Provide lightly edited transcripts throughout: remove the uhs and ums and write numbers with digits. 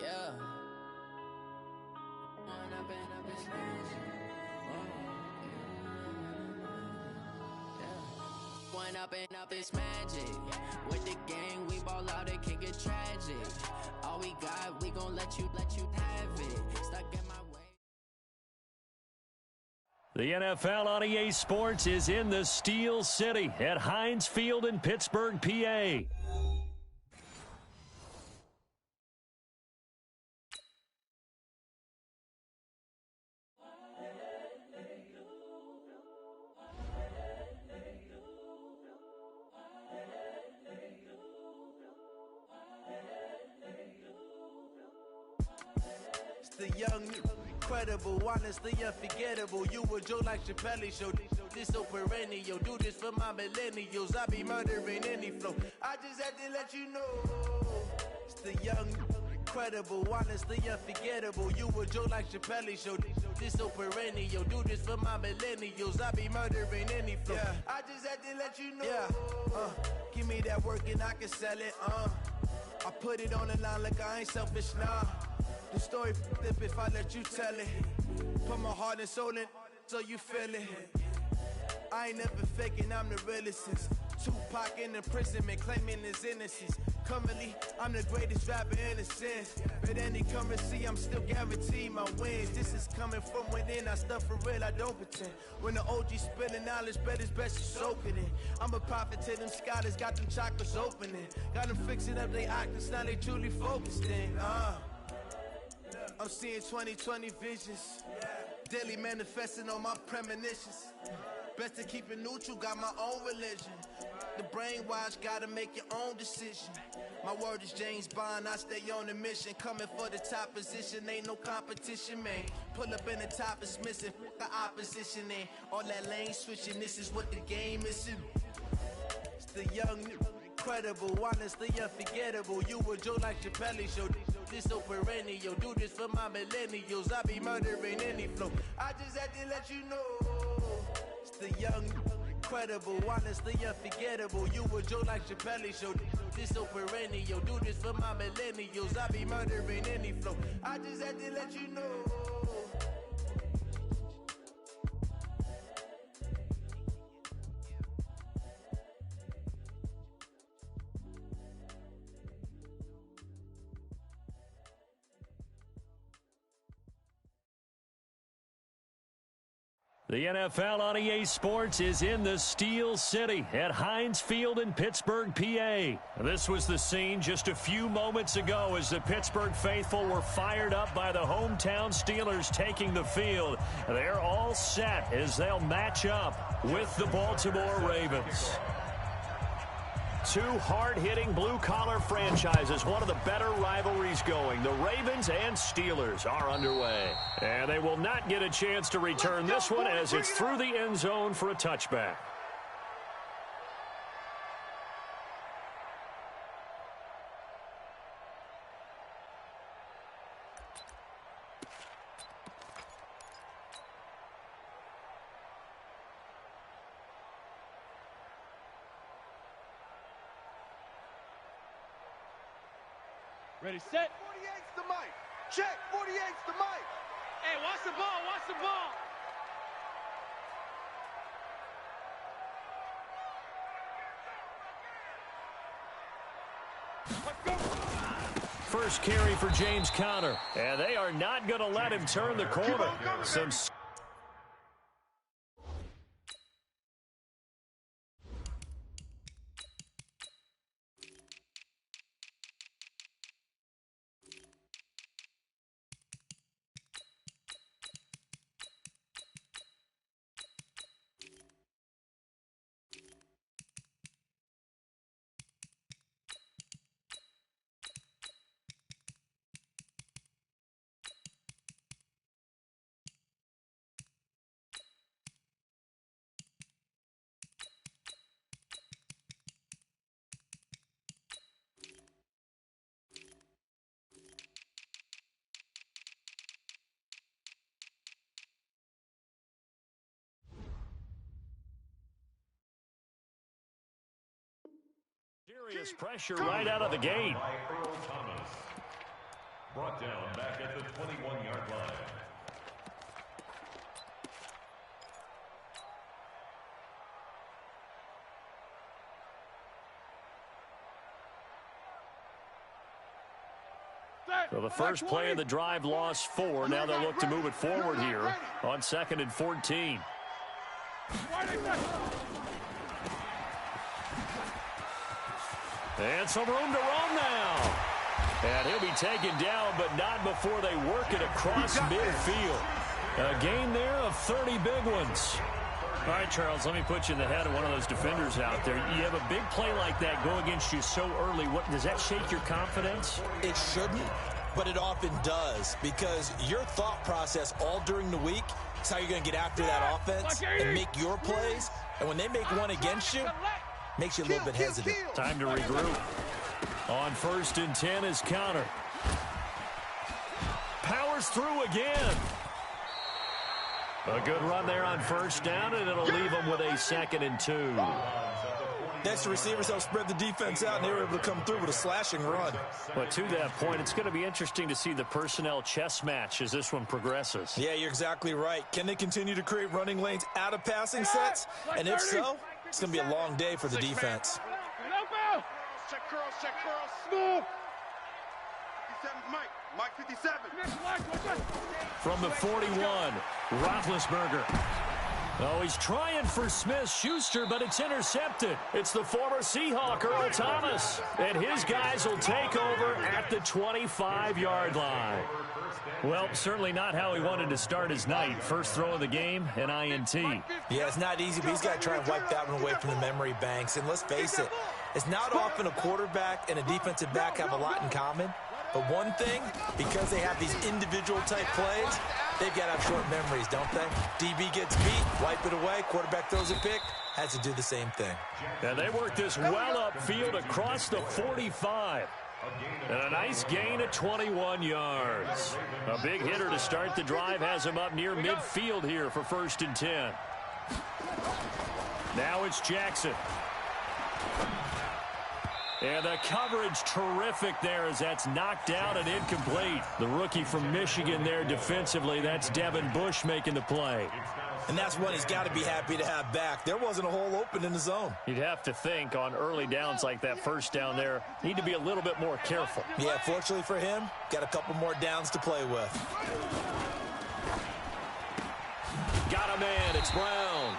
Yeah. I've been Going up and up, it's magic. With the gang, we ball out, it can get tragic. All we got, we gon' let you have it. Stuck in my way. The NFL on EA Sports is in the Steel City at Heinz Field in Pittsburgh, PA. The young, incredible, honestly unforgettable. You a Joe like Chappelle show. This so perennial. Do this for my millennials. I be murdering any flow. I just had to let you know. It's the young, incredible, honestly unforgettable. You a Joe like Chappelle show. This so perennial. Do this for my millennials. I be murdering any flow. Yeah. I just had to let you know. Yeah. Give me that work and I can sell it. I put it on the line like I ain't selfish, nah. The story flip if I let you tell it. Put my heart and soul in so you feel it. I ain't never faking, I'm the realest since Tupac in imprisonment, claiming his innocence. Currently, I'm the greatest rapper in a sense. But any currency, I'm still guaranteed my wins. This is coming from within, I stuff for real, I don't pretend. When the OG spilling knowledge, bet it's best you soak it in. I'm a prophet to them scholars, got them chakras opening. Got them fixing up they octaves, now they truly focused in. I'm seeing 2020 visions, daily manifesting on my premonitions. Best to keep it neutral, got my own religion. The brainwash, gotta make your own decision. My word is James Bond, I stay on a mission. Coming for the top position, ain't no competition, man. Pull up in the top, it's missing, the opposition ain't. All that lane switching, this is what the game is. It's the young, incredible, honestly unforgettable. You a Joe like Chappelle show. This so perennial. Do this for my millennials. I be murdering any flow. I just had to let you know. It's the young, incredible, honestly unforgettable. You a Joe like Chappelle show. This so perennial. Do this for my millennials. I be murdering any flow. I just had to let you know. The NFL on EA Sports is in the Steel City at Heinz Field in Pittsburgh, PA. This was the scene just a few moments ago as the Pittsburgh faithful were fired up by the hometown Steelers taking the field. They're all set as they'll match up with the Baltimore Ravens. Two hard-hitting blue-collar franchises, one of the better rivalries going. The Ravens and Steelers are underway. And they will not get a chance to return this one as it's through the end zone for a touchback. Ready, set. 48's the mic. Check. 48's the mic. Hey, watch the ball. Watch the ball. Let's go. First carry for James Conner. And they are not going to let him turn the corner. Serious pressure right out of the gate. Brought down back at the 21-yard line. So the first play of the drive lost 4. Now they'll look to move it forward here on 2nd and 14. And some room to run now. And he'll be taken down, but not before they work it across midfield. A gain there of 30 big ones. All right, Charles, let me put you in the head of one of those defenders out there. You have a big play like that go against you so early. What does that shake your confidence? It shouldn't, but it often does, because your thought process all during the week is how you're going to get after that offense and make your plays. And when they make one against you, makes you a little bit hesitant. Time to regroup. On 1st and 10 is counter. Powers through again. A good run there on 1st down, and it'll leave them with a 2nd and 2. Next, the receivers help spread the defense out, and they were able to come through with a slashing run. But to that point, it's going to be interesting to see the personnel chess match as this one progresses. Yeah, you're exactly right. Can they continue to create running lanes out of passing sets? And if so, it's going to be a long day for the defense. Check curls, smooth. 57, Mike 57. From the 41, Roethlisberger. Oh, he's trying for Smith-Schuster, but it's intercepted. It's the former Seahawk, Earl Thomas. And his guys will take over at the 25-yard line. Well, certainly not how he wanted to start his night. First throw of the game, an INT. Yeah, it's not easy, but he's got to try and wipe that one away from the memory banks. And let's face it, it's not often a quarterback and a defensive back have a lot in common. But one thing, because they have these individual type plays, they've got to have short memories, don't they? DB gets beat, wipe it away, quarterback throws a pick, has to do the same thing. And they work this well upfield across the 45. And a nice gain of 21 yards. A big hitter to start the drive has him up near midfield here for 1st and 10. Now it's Jackson. And the coverage terrific there as that's knocked down and incomplete. The rookie from Michigan there defensively. That's Devin Bush making the play. And that's one he's got to be happy to have back. There wasn't a hole open in the zone. You'd have to think on early downs like that 1st down there, need to be a little bit more careful. Yeah, fortunately for him, got a couple more downs to play with. Got a man, it's Brown.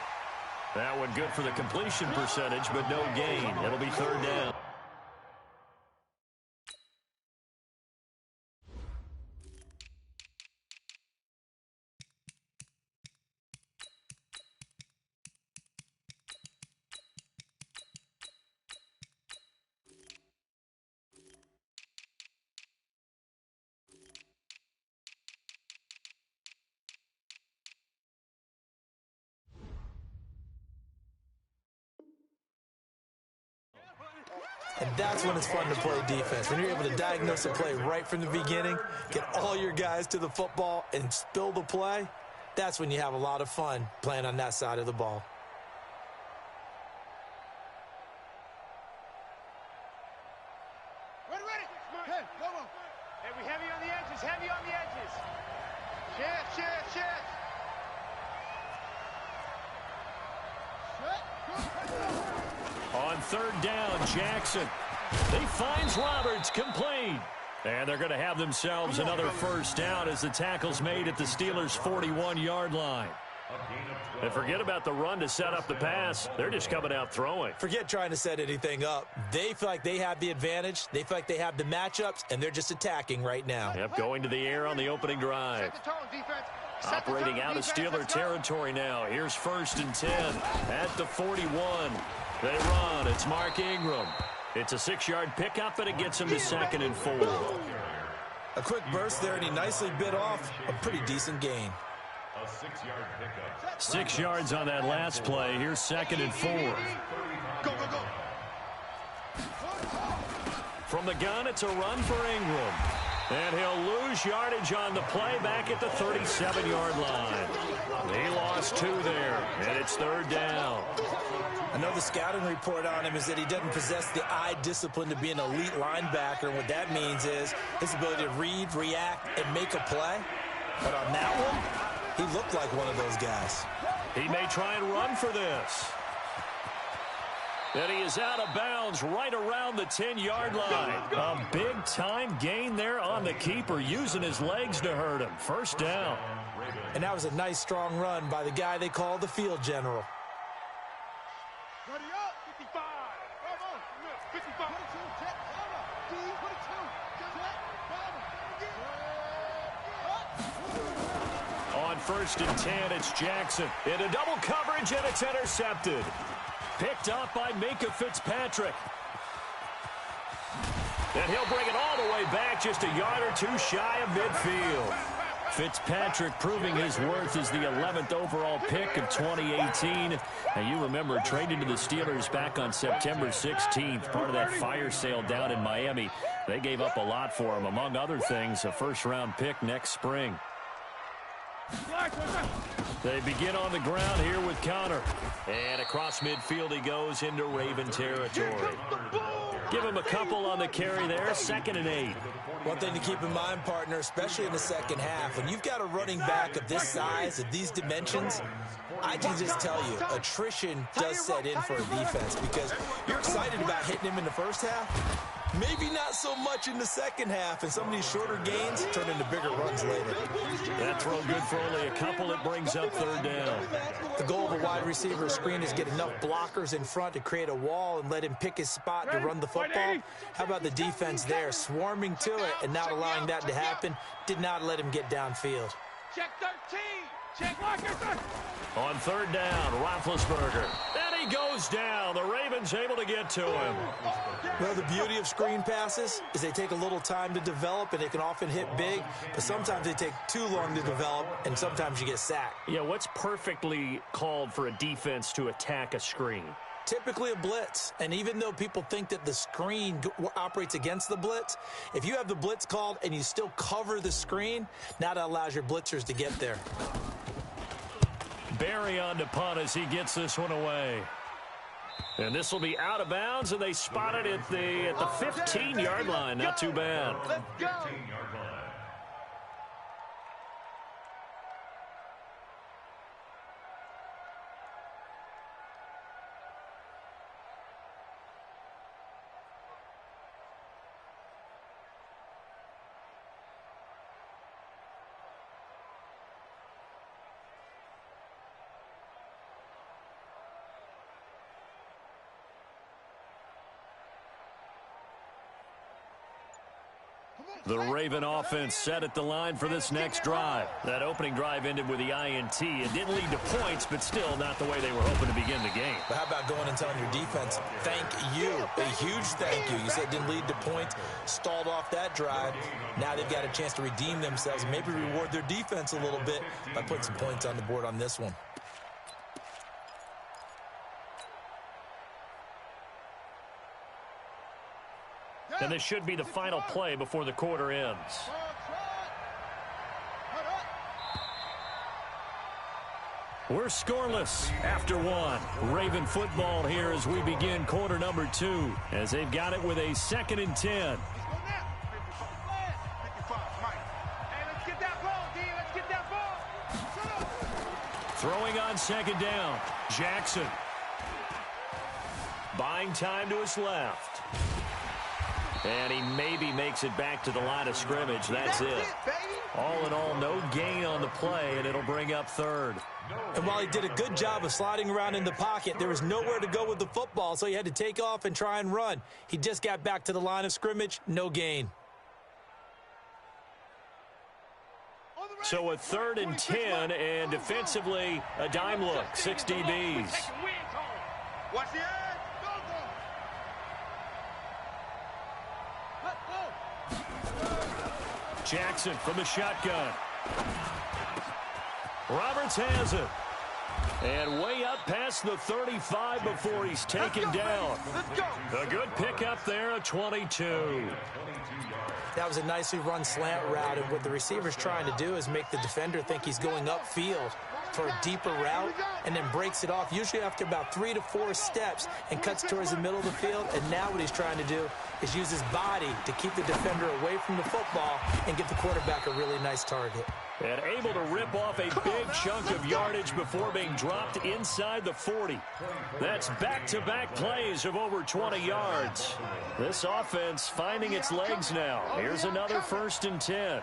That one good for the completion percentage, but no gain. It'll be 3rd down. And that's when it's fun to play defense. When you're able to diagnose a play right from the beginning, get all your guys to the football, and spill the play, that's when you have a lot of fun playing on that side of the ball. Ready. Hey, come on. Hey, we heavy on the edges, Chance. On 3rd down, Jackson. He finds Roberts, complete. And they're going to have themselves another 1st down as the tackle's made at the Steelers' 41-yard line. And forget about the run to set up the pass. They're just coming out throwing. Forget trying to set anything up. They feel like they have the advantage. They feel like they have the matchups, and they're just attacking right now. Yep, going to the air on the opening drive. Operating out of Steeler territory now. Here's 1st and 10 at the 41. They run. It's Mark Ingram. It's a 6-yard pickup, and it gets him to 2nd and 4. A quick burst there, and he nicely bit off a pretty decent gain. A 6-yard pickup. 6 yards on that last play. Here's 2nd and 4. Go. From the gun, it's a run for Ingram. And he'll lose lose yardage on the play back at the 37-yard line. He lost 2 there, and it's 3rd down. I know the scouting report on him is that he doesn't possess the eye discipline to be an elite linebacker. And what that means is his ability to read, react, and make a play. But on that one, he looked like one of those guys. He may try and run for this. And he is out of bounds right around the 10-yard line. A big-time gain there on the keeper, using his legs to hurt him. 1st down. And that was a nice, strong run by the guy they call the field general. Ready up, 55. Come on, 55. 22, check, D, 22, On 1st and 10, it's Jackson. Into double coverage, and it's intercepted. Picked up by Minka Fitzpatrick. And he'll bring it all the way back, just a yard or 2 shy of midfield. Fitzpatrick proving his worth as the 11th overall pick of 2018. And you remember trading to the Steelers back on September 16th, part of that fire sale down in Miami. They gave up a lot for him, among other things, a 1st-round pick next spring. They begin on the ground here with Connor. And across midfield he goes into Raven territory. Give him a couple on the carry there, 2nd and 8. One thing to keep in mind, partner, especially in the second half, when you've got a running back of this size, of these dimensions, I can just tell you, attrition does set in for a defense because you're excited about hitting him in the first half. Maybe not so much in the second half, and some of these shorter gains turn into bigger runs later. That throw good for only a couple. It brings up 3rd down. The goal of a wide receiver screen is get enough blockers in front to create a wall and let him pick his spot to run the football. How about the defense there, swarming to it and not allowing that to happen? Did not let him get downfield. Check 13. Check blockers. On 3rd down, Roethlisberger. And he goes down. The Ravens able to get to him. Well, the beauty of screen passes is they take a little time to develop, and they can often hit big, but sometimes they take too long to develop, and sometimes you get sacked. Yeah, what's perfectly called for a defense to attack a screen? Typically a blitz, and even though people think that the screen operates against the blitz, if you have the blitz called and you still cover the screen, now that allows your blitzers to get there. Barry on to punt as he gets this one away. And this will be out of bounds, and they spot it at the 15-yard line. Not too bad. Let's go. The Raven offense set at the line for this next drive. That opening drive ended with the INT. It didn't lead to points, but still not the way they were hoping to begin the game. But how about going and telling your defense, thank you, a huge thank you. You said it didn't lead to points, stalled off that drive. Now they've got a chance to redeem themselves and maybe reward their defense a little bit by putting some points on the board on this one. And this should be the final play before the quarter ends. We're scoreless after one. Raven football here as we begin quarter number 2, as they've got it with a 2nd and 10. Throwing on 2nd down. Jackson. Buying time to his left. And he maybe makes it back to the line of scrimmage. That's it. All in all, no gain on the play, and it'll bring up 3rd. And while he did a good job of sliding around in the pocket, there was nowhere to go with the football, so he had to take off and try and run. He just got back to the line of scrimmage, no gain. So a 3rd and 10, and defensively, a dime look, 6 DBs. Watch the edge. Jackson from the shotgun. Roberts has it. And way up past the 35 before he's taken down. A good pickup there, a 22. That was a nicely run slant route, and what the receiver's trying to do is make the defender think he's going upfield for a deeper route and then breaks it off, usually after about 3 to 4 steps, and cuts towards the middle of the field. And now what he's trying to do is use his body to keep the defender away from the football and give the quarterback a really nice target. And able to rip off a big chunk of yardage before being dropped inside the 40. That's back-to-back plays of over 20 yards. This offense finding its legs now. Here's another 1st and 10.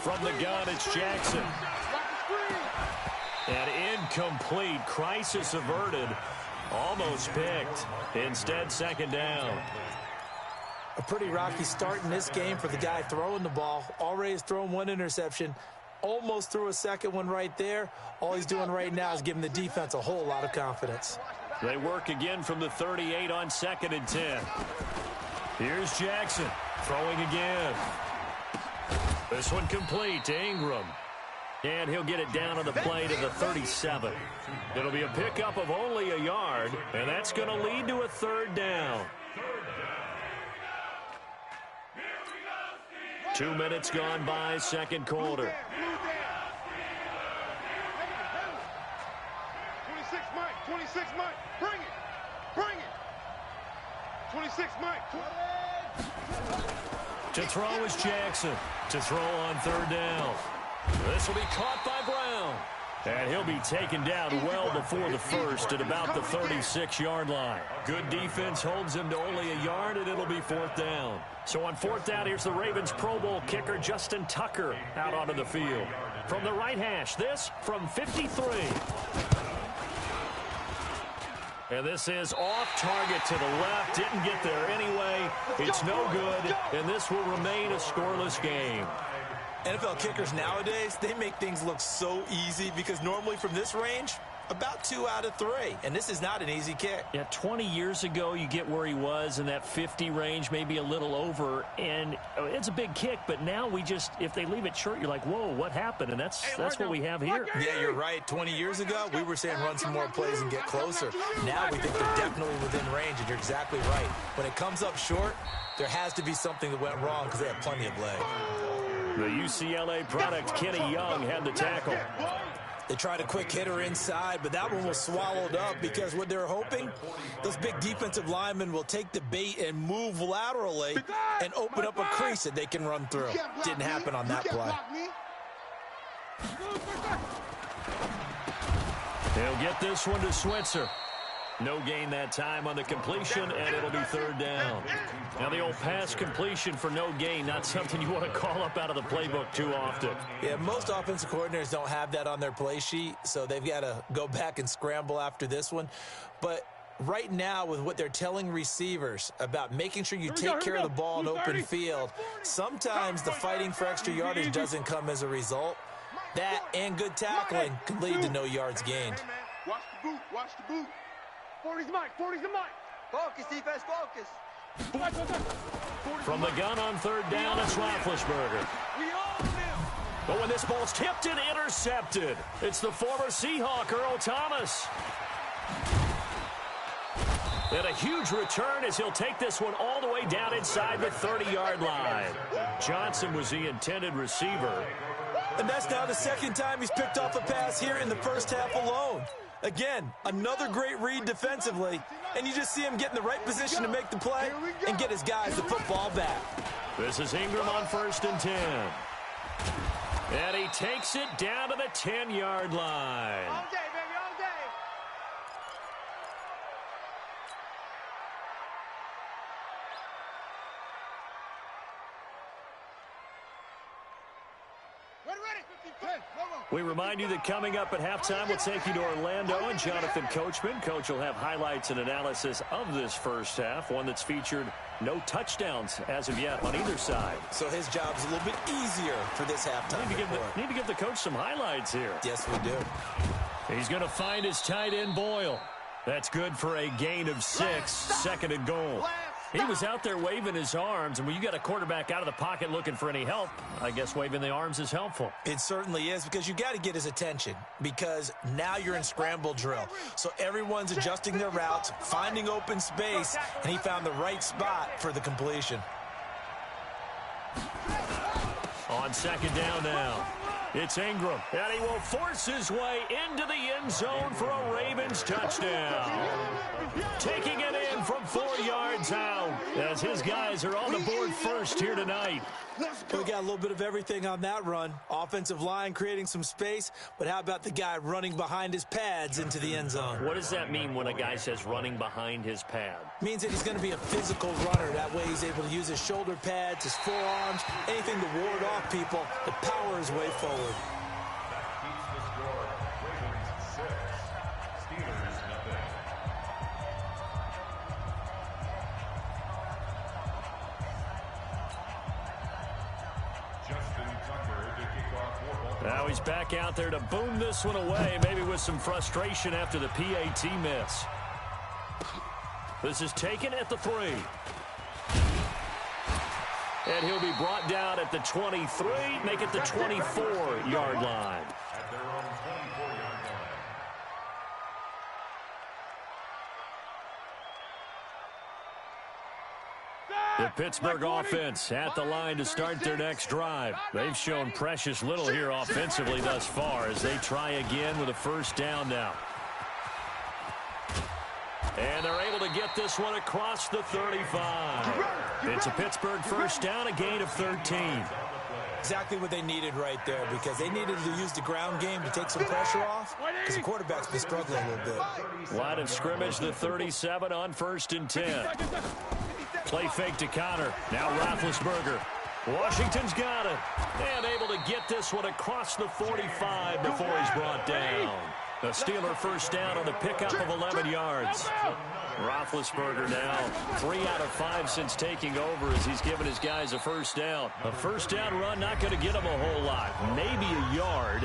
From the gun, it's Jackson. And incomplete. Crisis averted. Almost picked. Instead, 2nd down. A pretty rocky start in this game for the guy throwing the ball. Already has thrown 1 interception. Almost threw a 2nd one right there. All he's doing right now is giving the defense a whole lot of confidence. They work again from the 38 on 2nd and 10. Here's Jackson throwing again. This one complete to Ingram. And he'll get it down on the play to the 37. It'll be a pickup of only a yard, and that's going to lead to a 3rd down. 2 minutes gone by, 2nd quarter. 26 Mike, 26 Mike, bring it, 26 Mike. To throw is Jackson. To throw on 3rd down. This will be caught by Brown. And he'll be taken down well before the 1st at about the 36-yard line. Good defense holds him to only a yard, and it'll be 4th down. So on 4th down, here's the Ravens Pro Bowl kicker Justin Tucker out onto the field. From the right hash, this from 53. And this is off target to the left. Didn't get there anyway. It's no good, and this will remain a scoreless game. NFL kickers nowadays, they make things look so easy because normally from this range, about 2 out of 3. And this is not an easy kick. Yeah, 20 years ago, you get where he was in that 50 range, maybe a little over. And it's a big kick, but now we just, if they leave it short, you're like, whoa, what happened? And that's what we have here. Yeah, you're right. 20 years ago, we were saying run some more plays and get closer. Now we think they're definitely within range, and you're exactly right. When it comes up short, there has to be something that went wrong because they have plenty of leg. The UCLA product, Kenny Young, had the tackle. They tried a quick hitter inside, but that one was swallowed up because what they're hoping, those big defensive linemen will take the bait and move laterally and open up a crease that they can run through. Didn't happen on that play. He'll get this one to Switzer. No gain that time on the completion, and it'll be 3rd down. Now, the old pass completion for no gain, not something you want to call up out of the playbook too often. Yeah, most offensive coordinators don't have that on their play sheet, so they've got to go back and scramble after this one. But right now, with what they're telling receivers about making sure you take care of the ball in open field, sometimes the fighting for extra yardage doesn't come as a result. That and good tackling can lead to no yards gained. Watch the boot, watch the boot. 40's the mic, 40's the mic. Focus, defense, focus. From the gun on 3rd down, it's Roethlisberger. But when this ball's tipped and intercepted, it's the former Seahawk, Earl Thomas. And a huge return as he'll take this one all the way down inside the 30-yard line. Johnson was the intended receiver. And that's now the 2nd time he's picked off a pass here in the first half alone. Again, another great read defensively, and you just see him get in the right position to make the play and get his guys the football back. This is Ingram on 1st and 10. And he takes it down to the 10-yard line. All day, baby, all day. We remind you that coming up at halftime, we'll take you to Orlando and Jonathan Coachman. Coach will have highlights and analysis of this first half, one that's featured no touchdowns as of yet on either side. So his job's a little bit easier for this halftime. Need to give the coach some highlights here. Yes, we do. He's going to find his tight end, Boyle. That's good for a gain of 6, 2nd and goal. He was out there waving his arms, and when you got a quarterback out of the pocket looking for any help, I guess waving the arms is helpful. It certainly is, because you got to get his attention, because now you're in scramble drill. So everyone's adjusting their routes, finding open space, and he found the right spot for the completion. On second down now, it's Ingram, and he will force his way into the end zone for a Ravens touchdown. Taking it in from 4 yards out, as his guys are on the board first here tonight. We got a little bit of everything on that run. Offensive line creating some space, but how about the guy running behind his pads into the end zone? What does that mean when a guy says running behind his pad? Means that he's going to be a physical runner. That way he's able to use his shoulder pads, his forearms, anything to ward off people, to power his way forward. Now he's back out there to boom this one away, maybe with some frustration after the PAT miss. This is taken at the 3. And he'll be brought down at the 23, make it the 24-yard line. At their own 24-yard line. The Pittsburgh offense at the line to start their next drive. They've shown precious little here offensively thus far as they try again with a first down now. And they're able to get this one across the 35. It's a Pittsburgh first down, a gain of 13. Exactly what they needed right there, because they needed to use the ground game to take some pressure off, because the quarterback's been struggling a little bit. Line of scrimmage, the 37 on 1st and 10. Play fake to Connor. Now Roethlisberger. Washington's got it. And able to get this one across the 45 before he's brought down. The Steeler first down on the pickup of 11 yards. Roethlisberger now 3 out of 5 since taking over as he's given his guys a first down. A first down run not going to get him a whole lot. Maybe a yard.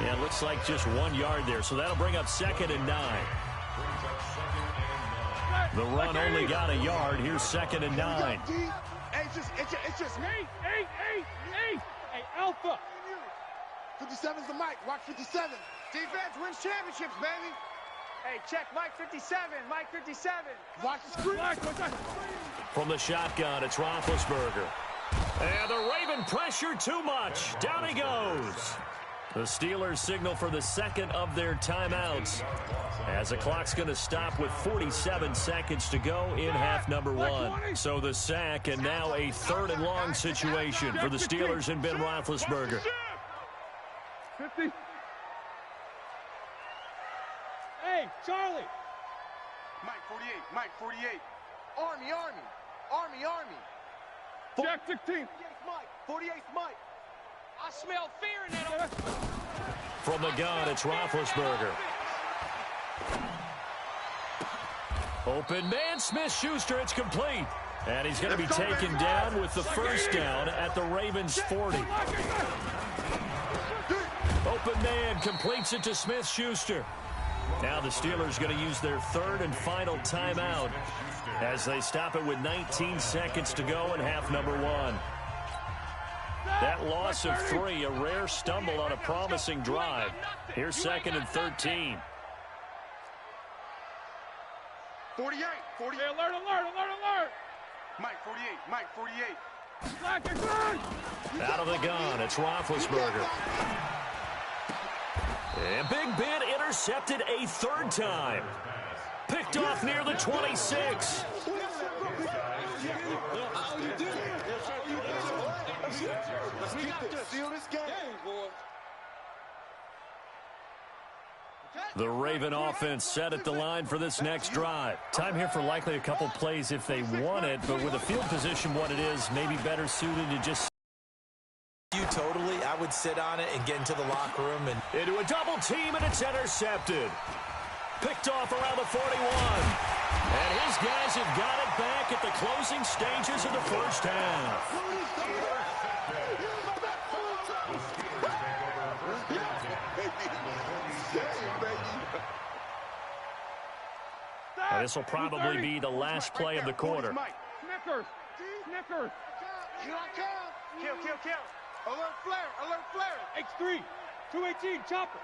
Yeah, it looks like just 1 yard there. So that'll bring up 2nd and 9. The run only got a yard. Here's 2nd and 9. Hey, it's just me. Hey, Alpha. 57's the mic. Watch 57. Defense wins championships, baby. Hey, check Mike 57. Mike 57. Watch the screen. From the shotgun, it's Roethlisberger. And the Raven pressure too much. Down he goes. The Steelers signal for the second of their timeouts, as the clock's going to stop with 47 seconds to go in half number 1. So the sack, and now a 3rd and long situation for the Steelers and Ben Roethlisberger. 50. Hey, Charlie. Mike 48. Mike 48. Army. Jack 16. 48's Mike. I smell fear in that. From the gun, it's Roethlisberger. Open man, Smith-Schuster, it's complete. And he's going to be taken down with the first down at the Ravens' 40. Open man completes it to Smith-Schuster. Now the Steelers going to use their 3rd and final timeout as they stop it with 19 seconds to go in half number 1. That loss of 3, a rare stumble on a promising drive. Here's 2nd and 13. 48. 48. Hey, alert. Mike 48. Out of the gun, it's Roethlisberger. And Big Ben intercepted a 3rd time. Picked off near the 26. The Raven offense set at the line for this next drive. Time here for likely a couple plays if they want it, but with the field position what it is, maybe better suited to just... Totally, I would sit on it and get into the locker room. And into a double team, and it's intercepted. Picked off around the 41. And his guys have got it back at the closing stages of the first half. This will probably be the last play of the quarter. Snickers. Snickers. Here I come. Kill, kill, kill. Alert flare. Alert flare. X3. 218. Chopper.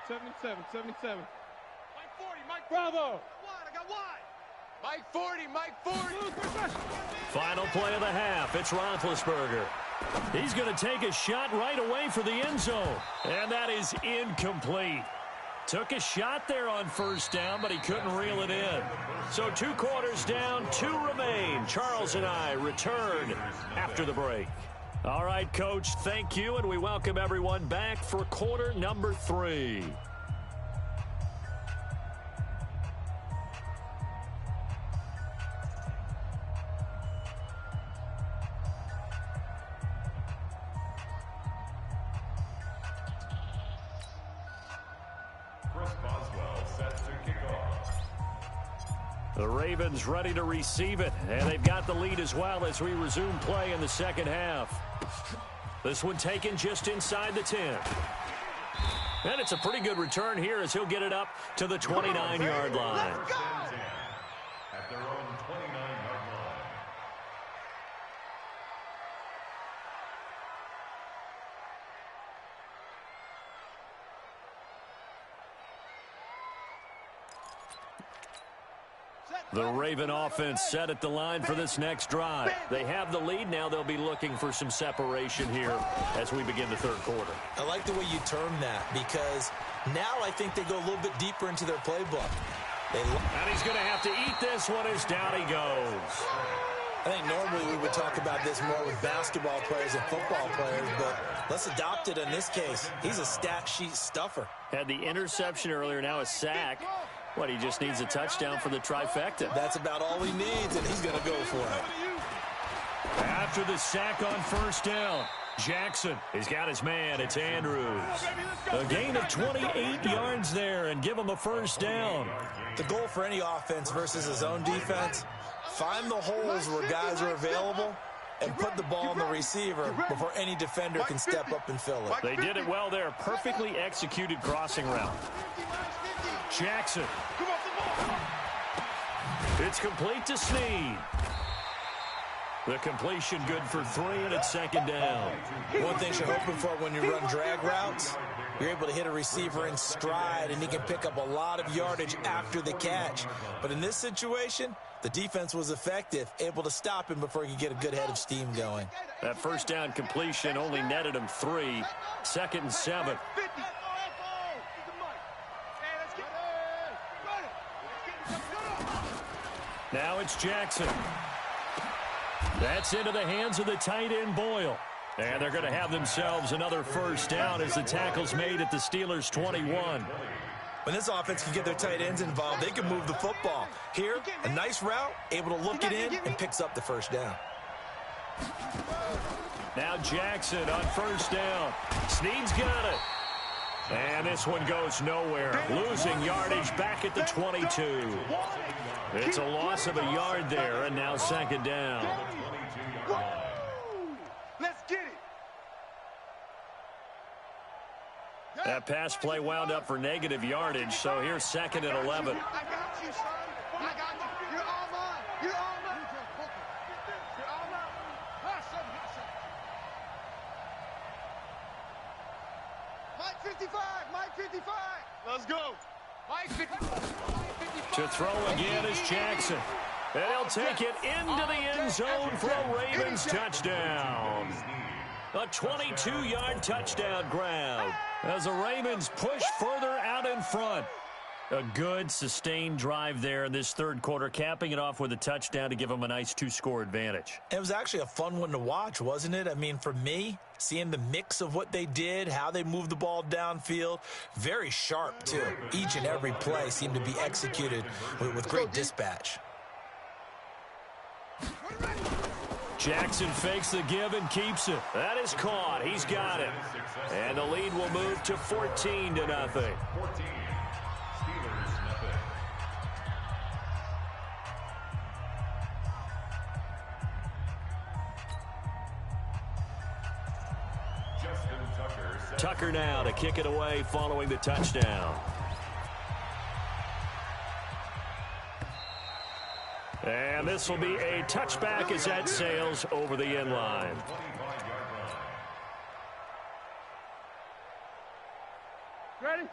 77. 77. Mike 40. Mike 40. Bravo. I got wide. Mike 40. Mike 40. Final play of the half. It's Roethlisberger. He's going to take a shot right away for the end zone. And that is incomplete. Took a shot there on first down, but he couldn't reel it in. So 2 quarters down, 2 remain. Charles and I return after the break. All right, Coach, thank you, and we welcome everyone back for quarter number 3. The Ravens ready to receive it, and they've got the lead as well as we resume play in the second half. This one taken just inside the 10. And it's a pretty good return here as he'll get it up to the 29-yard line. At their own 29-yard line. The Raven offense set at the line for this next drive. They have the lead. Now they'll be looking for some separation here as we begin the third quarter. I like the way you term that because now I think they go a little bit deeper into their playbook. And he's going to have to eat this one as down he goes. I think normally we would talk about this more with basketball players and football players, but let's adopt it in this case. He's a stat sheet stuffer. Had the interception earlier, now a sack. What, he just needs a touchdown for the trifecta. That's about all he needs, and he's going to go for it. After the sack on first down, Jackson has got his man. It's Andrews. A gain of 28 yards there and give him a first down. The goal for any offense versus his own defense, find the holes where guys are available and put the ball on the receiver before any defender can step up and fill it. They did it well there. Perfectly executed crossing route. Jackson. It's complete to Snead. The completion good for 3, and it's second down. One thing you're hoping for when you run drag routes, you're able to hit a receiver in stride, and he can pick up a lot of yardage after the catch. But in this situation, the defense was effective, able to stop him before he could get a good head of steam going. That first down completion only netted him 3. Second and 7. Now it's Jackson. That's into the hands of the tight end Boyle. And they're going to have themselves another first down as the tackle's made at the Steelers' 21. When this offense can get their tight ends involved, they can move the football. Here, a nice route, able to look it in, and picks up the first down. Now Jackson on first down. Snead's got it. And this one goes nowhere. Losing yardage back at the 22. It's a loss of a yard there, and now second down. Let's get it. That pass play wound up for negative yardage, so here's second and 11. I got you, son. I got you. You're all mine. You're all mine. You're all mine. Mike 55. Mike 55. Let's go. Mike 55. To throw again is Jackson. And he'll take it into the end zone for a Ravens touchdown. A 22-yard touchdown grab as the Ravens push further out in front. A good, sustained drive there in this third quarter, capping it off with a touchdown to give them a nice 2-score advantage. It was actually a fun one to watch, wasn't it? I mean, for me, seeing the mix of what they did, how they moved the ball downfield, very sharp, too. Each and every play seemed to be executed with great dispatch. Jackson fakes the give and keeps it. That is caught. He's got it. And the lead will move to 14-0. 14. Steelers, nothing. Tucker now to kick it away following the touchdown. And this will be a touchback as that sails over the end line.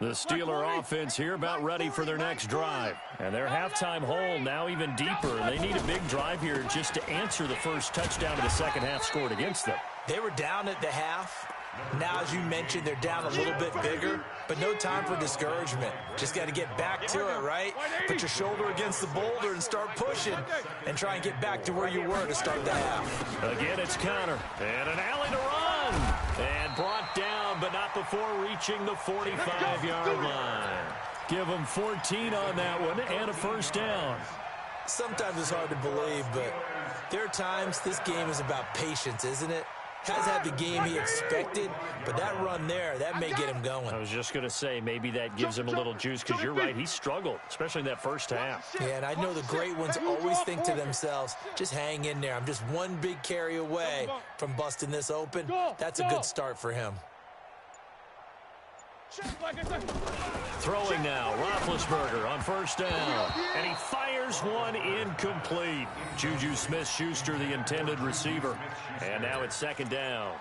The Steeler offense here about ready for their next drive. And their halftime hole now even deeper. They need a big drive here just to answer the first touchdown of the second half scored against them. They were down at the half. Now, as you mentioned, they're down a little bit bigger, but no time for discouragement. Just got to get back to it, right? Put your shoulder against the boulder and start pushing and try and get back to where you were to start the half. Again, it's Connor. And an alley to run. And brought down, but not before reaching the 45-yard line. Give them 14 on that one and a first down. Sometimes it's hard to believe, but there are times this game is about patience, isn't it? Has had the game he expected, but that run there, that may get him going. I was just going to say, maybe that gives him a little juice, because you're right, he struggled, especially in that first half. Yeah, and I know the great ones always think to themselves, just hang in there. I'm just one big carry away from busting this open. That's a good start for him. Throwing now, Roethlisberger on first down. And he fires one incomplete. Juju Smith-Schuster, the intended receiver. And now it's second down.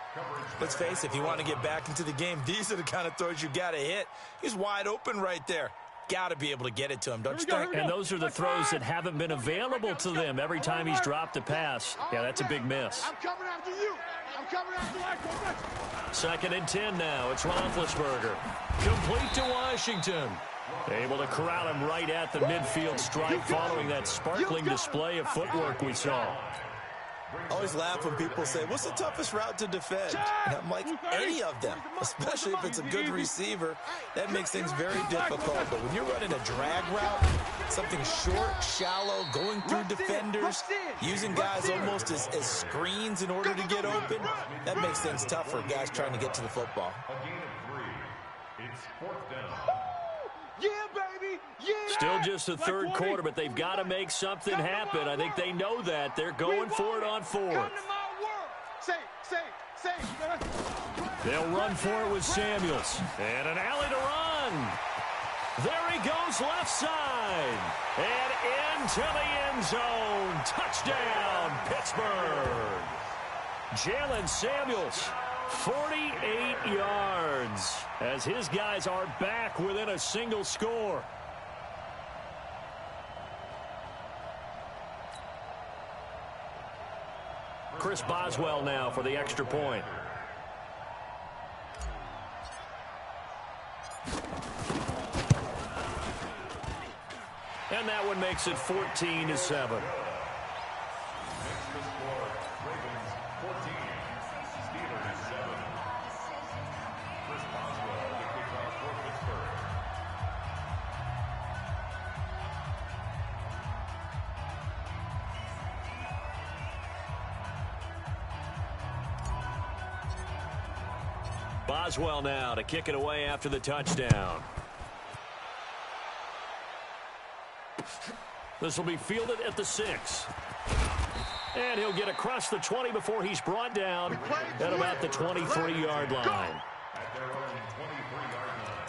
Let's face it, if you want to get back into the game, these are the kind of throws you got to hit. He's wide open right there. Got to be able to get it to him, don't you think? And those are the throws that haven't been available to them every time he's dropped a pass. Yeah, that's a big miss. I'm coming after you. I'm coming after you. Second and 10 now. It's Roethlisberger. Complete to Washington. Able to corral him right at the midfield stripe following that sparkling display of footwork we saw. I always laugh when people say, what's the toughest route to defend? And I'm like, any of them, especially if it's a good receiver. That makes things very difficult. But when you're running a drag route, something short, shallow, going through defenders, using guys almost as screens in order to get open, that makes things tough for guys trying to get to the football. A gain of 3. It's fourth down. Yeah, baby. Yeah. Still just the third quarter, but they've got to make something happen. I think they know that. They're going for it on fourth. They'll run for it with Samuels. And an alley to run. There he goes left side. And into the end zone. Touchdown, Pittsburgh. Jalen Samuels. 48 yards as his guys are back within a single score. Chris Boswell now for the extra point. And that one makes it 14-7. Boswell now to kick it away after the touchdown. This will be fielded at the 6. And he'll get across the 20 before he's brought down at about the 23-yard line. At their own 23-yard line.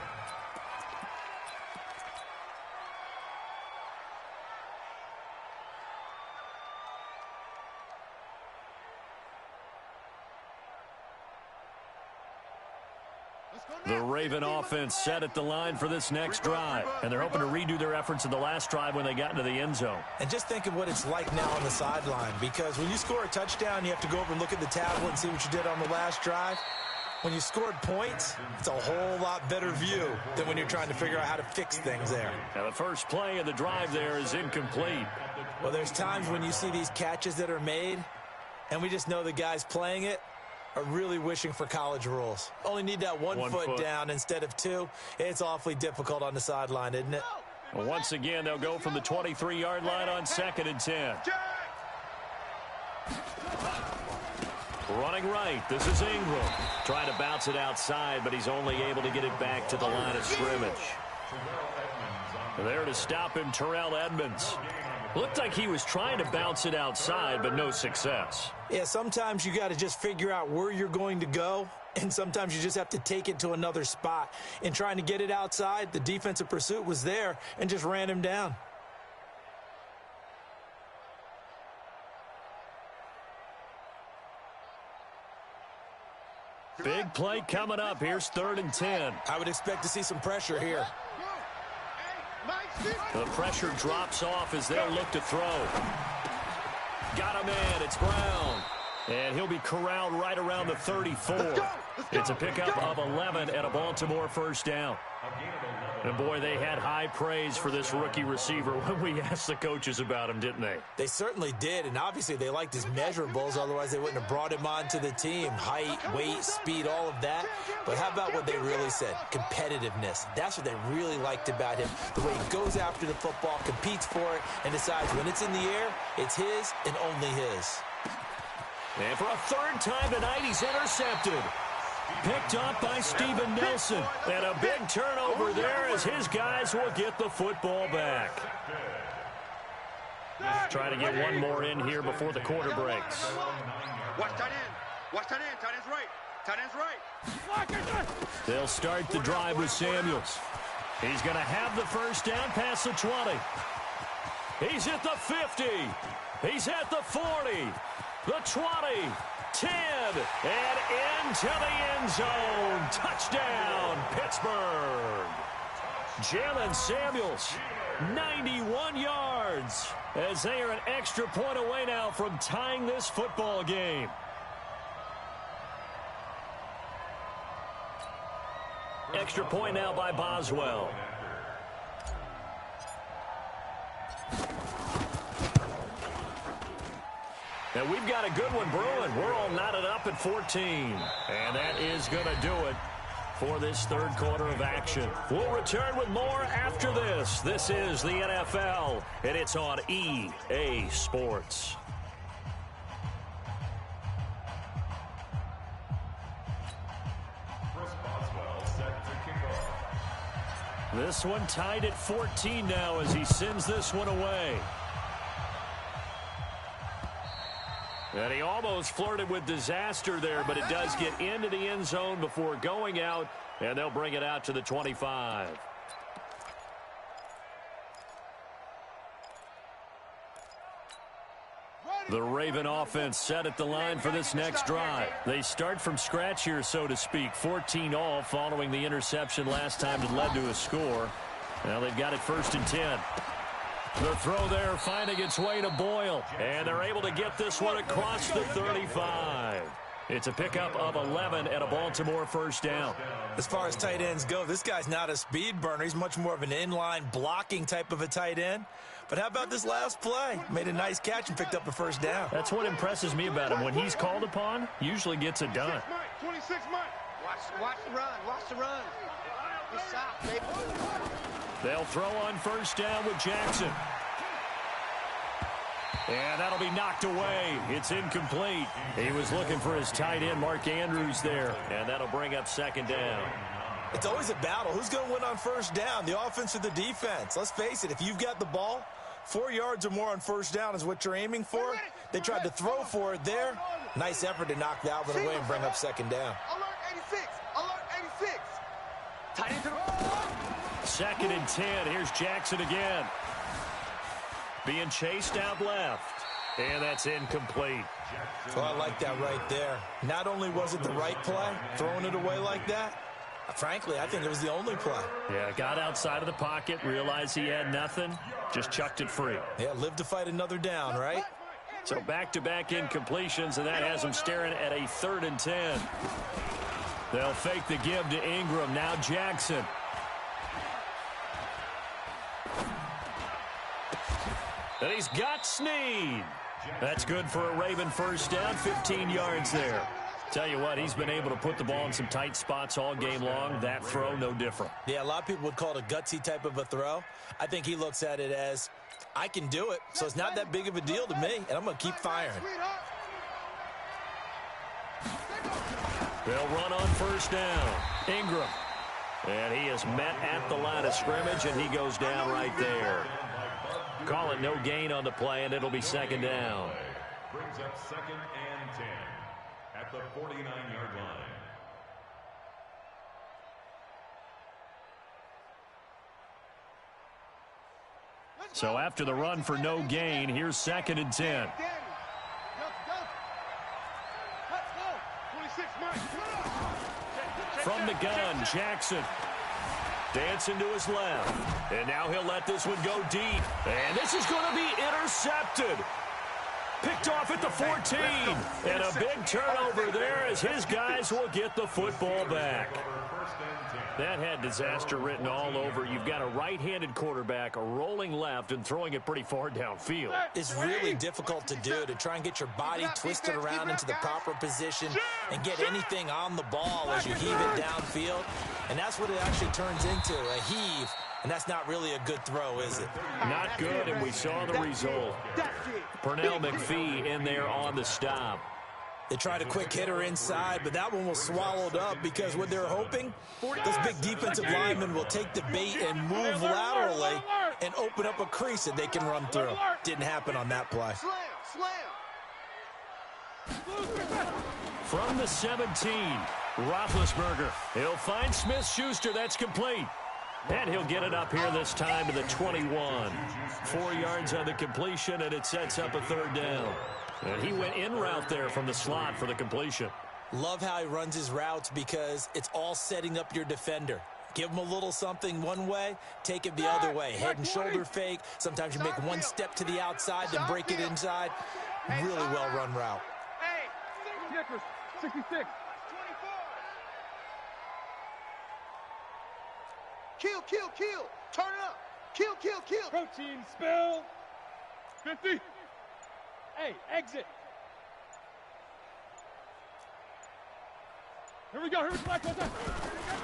The Raven offense set at the line for this next drive. And they're hoping to redo their efforts in the last drive when they got into the end zone. And just think of what it's like now on the sideline, because when you score a touchdown, you have to go over and look at the tablet and see what you did on the last drive. When you scored points, it's a whole lot better view than when you're trying to figure out how to fix things there. Now the first play of the drive there is incomplete. Well, there's times when you see these catches that are made, and we just know the guys playing it are really wishing for college rules. Only need that one foot down instead of 2. It's awfully difficult on the sideline, isn't it? Well, once again, they'll go from the 23-yard line on 2nd and 10. Running right, this is Ingram. Trying to bounce it outside, but he's only able to get it back to the line of scrimmage. There to stop him, Terrell Edmonds. Looked like he was trying to bounce it outside, but no success. Yeah, sometimes you got to just figure out where you're going to go, and sometimes you just have to take it to another spot. In trying to get it outside, the defensive pursuit was there and just ran him down. Big play coming up. Here's 3rd and 10. I would expect to see some pressure here. The pressure drops off as they'll look to throw. Got a man. It's Brown. And he'll be corralled right around the 34. It's a pickup of 11 and a Baltimore first down. And, boy, they had high praise for this rookie receiver when we asked the coaches about him, didn't they? They certainly did, and obviously they liked his measurables. Otherwise, they wouldn't have brought him onto the team. Height, weight, speed, all of that. But how about what they really said? Competitiveness. That's what they really liked about him. The way he goes after the football, competes for it, and decides when it's in the air, it's his and only his. And for a 3rd time tonight, he's intercepted. Picked up by Steven Nelson. And a big turnover there as his guys will get the football back. Try to get one more in here before the quarter breaks. Watch tight end. Watch tight end. Tight end's right. Tight end's right. They'll start the drive with Samuels. He's going to have the first down past the 20. He's at the 50. He's at the 40. The 20. 10, and into the end zone. Touchdown, Pittsburgh. Jalen Samuels, 91 yards, as they are an extra point away now from tying this football game. Extra point now by Boswell. And we've got a good one brewing. We're all knotted up at 14. And that is going to do it for this 3rd quarter of action. We'll return with more after this. This is the NFL, and it's on EA Sports. Chris Boswell set to kick off. This one tied at 14 now as he sends this one away. And he almost flirted with disaster there, but it does get into the end zone before going out, and they'll bring it out to the 25. The Raven offense set at the line for this next drive. They start from scratch here, so to speak. 14 all following the interception last time that led to a score. Now they've got it 1st and 10. The throw there finding its way to Boyle. And they're able to get this one across the 35. It's a pickup of 11 and a Baltimore first down. As far as tight ends go, this guy's not a speed burner. He's much more of an inline blocking type of a tight end. But how about this last play? Made a nice catch and picked up a first down. That's what impresses me about him. When he's called upon, usually gets it done. 26 Mike. Watch the run. Watch the run. Good shot, baby. They'll throw on first down with Jackson. And that'll be knocked away. It's incomplete. He was looking for his tight end, Mark Andrews, there. And that'll bring up 2nd down. It's always a battle. Who's going to win on first down, the offense or the defense? Let's face it, if you've got the ball, 4 yards or more on first down is what you're aiming for. They tried to throw for it there. Nice effort to knock that one away and bring up 2nd down. Alert 86. Alert 86. Tight end to the 2nd and 10. Here's Jackson again. Being chased out left. And that's incomplete. Well, I like that right there. Not only was it the right play, throwing it away like that, frankly, I think it was the only play. Yeah, got outside of the pocket, realized he had nothing, just chucked it free. Yeah, live to fight another down, right? So back-to-back incompletions, and that has them staring at a 3rd and 10. They'll fake the give to Ingram. Now Jackson. And he's got Snead. That's good for a Raven first down, 15 yards there. Tell you what, he's been able to put the ball in some tight spots all game long. That throw, no different. Yeah, a lot of people would call it a gutsy type of a throw. I think he looks at it as, I can do it, so it's not that big of a deal to me, and I'm going to keep firing. They'll run on first down. Ingram. And he is met at the line of scrimmage, and he goes down right there. Call it no gain on the play, and it'll be 2nd down. Brings up 2nd and 10 at the 49-yard line. So after the run for no gain, here's 2nd and 10. Let's go. 26 Mike. From the gun, Jackson. Dancing to his left. And now he'll let this one go deep. And this is going to be intercepted. Picked off at the 14. And a big turnover there as his guys will get the football back. That had disaster written all over. You've got a right-handed quarterback rolling left and throwing it pretty far downfield. It's really difficult to do, to try and get your body twisted around into the proper position and get anything on the ball as you heave it downfield. And that's what it actually turns into, a heave. And that's not really a good throw, is it? Not good, and we saw the result. Pernell McPhee in there on the stop. They tried a quick hitter inside, but that one was swallowed up because what they're hoping, those big defensive linemen will take the bait and move laterally and open up a crease that they can run through. Didn't happen on that play. From the 17, Roethlisberger. He'll find Smith-Schuster. That's complete. And he'll get it up here this time to the 21. 4 yards on the completion, and it sets up a third down. And he went in route there from the slot for the completion. Love how he runs his routes because it's all setting up your defender. Give him a little something one way, take it the other way. Head and shoulder fake. Sometimes you make one step to the outside, then break it inside. Really well-run route. Hey, 66. Kill. Turn it up. Kill. Protein spill. 50. Hey, exit. Here we go.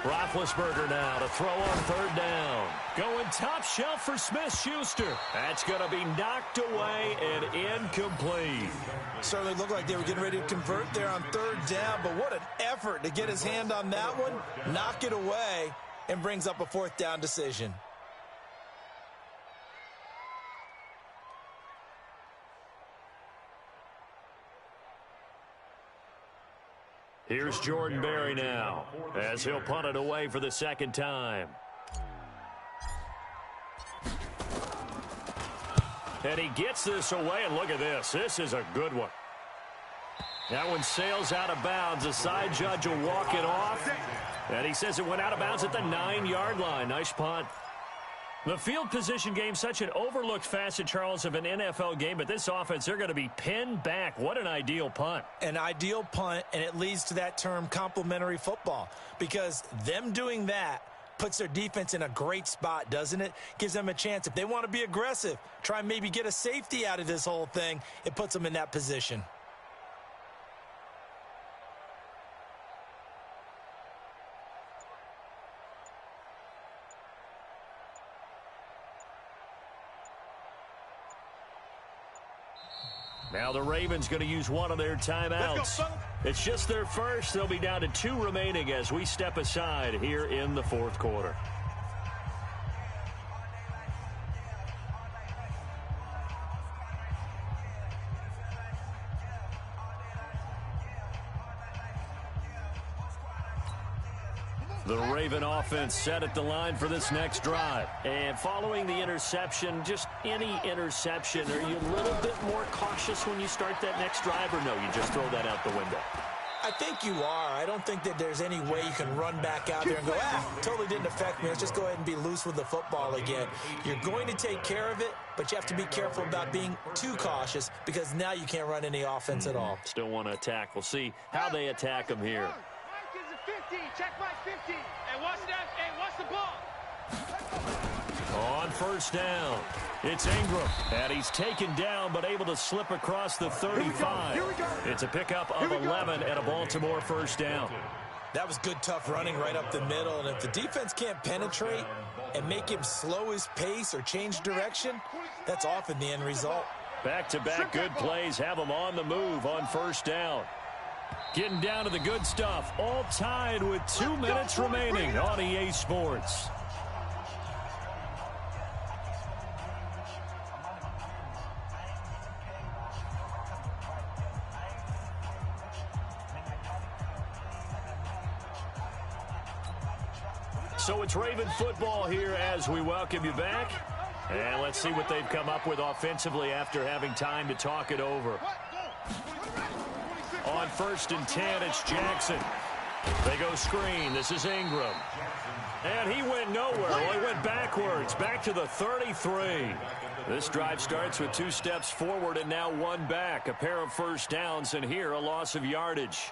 Roethlisberger now to throw on third down. Going top shelf for Smith-Schuster. That's going to be knocked away and incomplete. Certainly looked like they were getting ready to convert there on third down, but what an effort to get his hand on that one, knock it away, and brings up a fourth down decision. Here's Jordan Berry now as he'll punt it away for the second time. And he gets this away, and look at this. This is a good one. That one sails out of bounds. The side judge will walk it off. And he says it went out of bounds at the 9-yard line. Nice punt. The field position game, such an overlooked facet, Charles, of an NFL game. But this offense, they're going to be pinned back. What an ideal punt. An ideal punt, and it leads to that term complementary football. Because them doing that puts their defense in a great spot, doesn't it? Gives them a chance. If they want to be aggressive, try and maybe get a safety out of this whole thing, it puts them in that position. Now the Ravens going to use one of their timeouts. It's just their first. They'll be down to 2 remaining as we step aside here in the fourth quarter. The Raven offense set at the line for this next drive. And following the interception, just any interception, are you a little bit more cautious when you start that next drive, or no, you just throw that out the window? I think you are. I don't think that there's any way you can run back out there and go, totally didn't affect me. Let's just go ahead and be loose with the football again. You're going to take care of it, but you have to be careful about being too cautious because now you can't run any offense at all. Still want to attack. We'll see how they attack them here. 50, check my 50. Hey, watch that. Hey, watch the ball. On first down, it's Ingram. And he's taken down, but able to slip across the 35. Here we go. It's a pickup of 11 and a Baltimore first down. That was good, tough running right up the middle. And if the defense can't penetrate and make him slow his pace or change direction, that's often the end result. Back-to-back good plays have them on the move on first down. Getting down to the good stuff, all tied with 2 minutes remaining on EA Sports. So it's Raven football here as we welcome you back. And let's see what they've come up with offensively after having time to talk it over. On 1st and 10, it's Jackson. They go screen. This is Ingram. And he went nowhere. Well, he went backwards, back to the 33. This drive starts with 2 steps forward and now 1 back. A pair of first downs, and here a loss of yardage.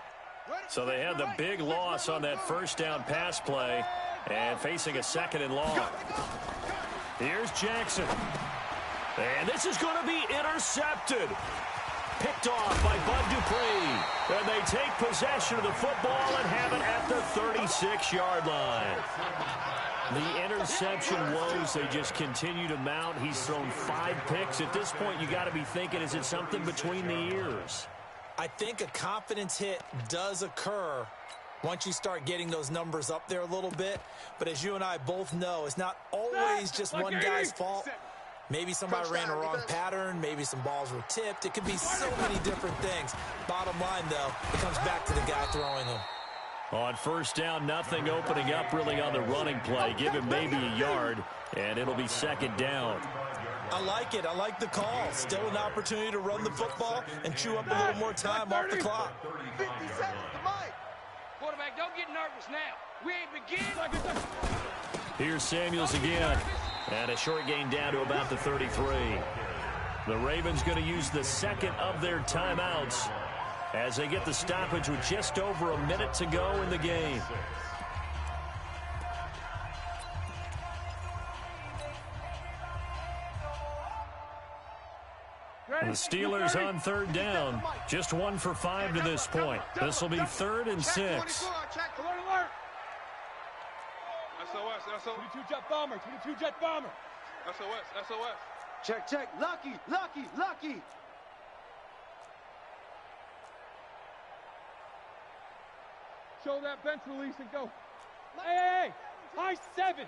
So they had the big loss on that first down pass play and facing a 2nd and long. Here's Jackson. And this is going to be intercepted. Picked off by Bud Dupree. And they take possession of the football and have it at the 36-yard line. The interception woes, they just continue to mount. He's thrown 5 picks. At this point, you got to be thinking, is it something between the ears? I think a confidence hit does occur once you start getting those numbers up there a little bit. But as you and I both know, it's not always just one guy's fault. Maybe somebody ran a wrong pattern. Maybe some balls were tipped. It could be so many different things. Bottom line, though, it comes back to the guy throwing them. On first down, nothing opening up really on the running play. Give him maybe a yard, and it'll be 2nd down. I like it. I like the call. Still an opportunity to run the football and chew up a little more time off the clock. 50 seconds to Mike. Quarterback, don't get nervous now. We ain't beginning. Here's Samuels again. And a short gain down to about the 33. The Ravens going to use the 2nd of their timeouts as they get the stoppage with just over a minute to go in the game. The Steelers on 3rd down. Just 1 for 5 to this point. This will be 3rd and 6. Alert, alert. SOS. 22 jet bomber. 22 jet bomber. SOS. Check. Lucky. Show that bench release and go. Hey. High 7.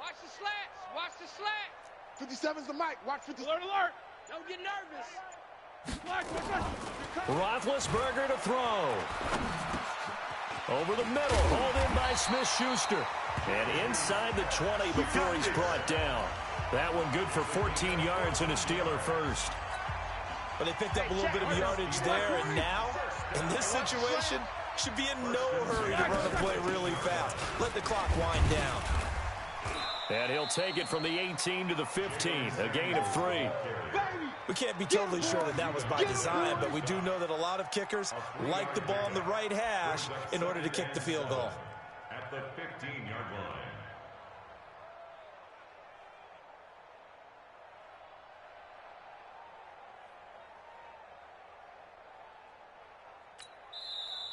Watch the slats. 57's the mic. Watch 50. Alert. Don't get nervous. Roethlisberger to throw. Over the middle, hauled in by Smith-Schuster. And inside the 20 before he's brought down. That one good for 14 yards and a Steeler first. But they picked up a little bit of yardage there, and now, in this situation, should be in no hurry to run a play really fast. Let the clock wind down. And he'll take it from the 18 to the 15, a gain of 3. We can't be totally sure that was by design, but we do know that a lot of kickers like the ball on the right hash in order to kick the field goal. At the 15-yard line.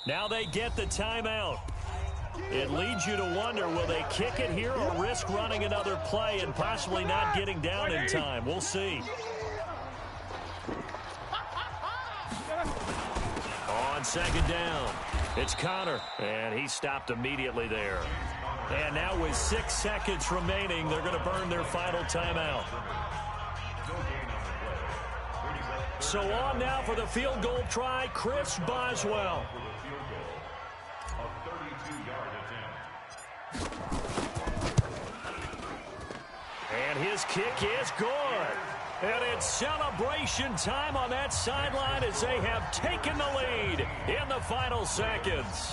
Now they get the timeout. It leads you to wonder, will they kick it here or risk running another play and possibly not getting down in time? We'll see. On 2nd down, it's Connor, and he stopped immediately there. And now with 6 seconds remaining, they're going to burn their final timeout. So on now for the field goal try, Chris Boswell. And his kick is good. And it's celebration time on that sideline as they have taken the lead in the final seconds.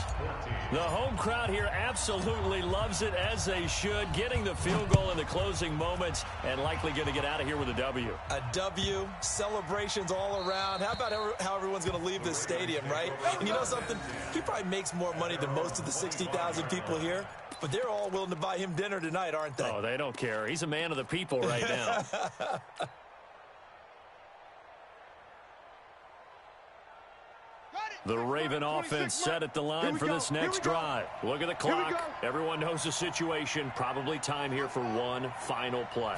The home crowd here absolutely loves it, as they should, getting the field goal in the closing moments and likely going to get out of here with a W. A W, celebrations all around. How about how everyone's going to leave this stadium, right? And you know something? He probably makes more money than most of the 60,000 people here, but they're all willing to buy him dinner tonight, aren't they? Oh, they don't care. He's a man of the people right now. The Raven offense set at the line for this next drive. Look at the clock. Everyone knows the situation. Probably time here for one final play.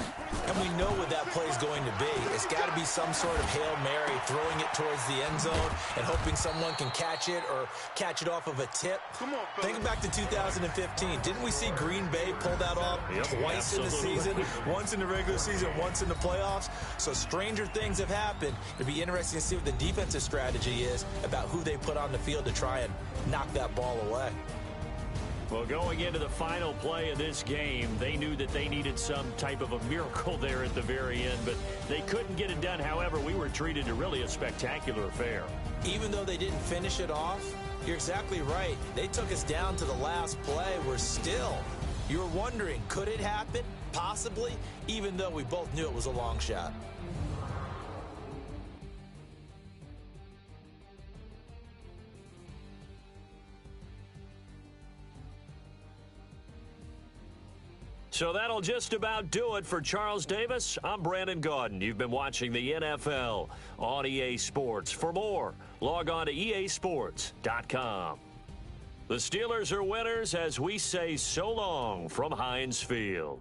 And we know what that play is going to be. It's got to be some sort of Hail Mary, throwing it towards the end zone and hoping someone can catch it or catch it off of a tip. Think back to 2015. Didn't we see Green Bay pull that off twice in the season? Once in the regular season, once in the playoffs. So stranger things have happened. It'd be interesting to see what the defensive strategy is about who they put on the field to try and knock that ball away. Well, going into the final play of this game, they knew that they needed some type of a miracle there at the very end, but they couldn't get it done. However, we were treated to really a spectacular affair. Even though they didn't finish it off, you're exactly right. They took us down to the last play. We're still, you're wondering, could it happen? Possibly, even though we both knew it was a long shot. So that'll just about do it for Charles Davis. I'm Brandon Gaudin. You've been watching the NFL on EA Sports. For more, log on to easports.com. The Steelers are winners as we say so long from Heinz Field.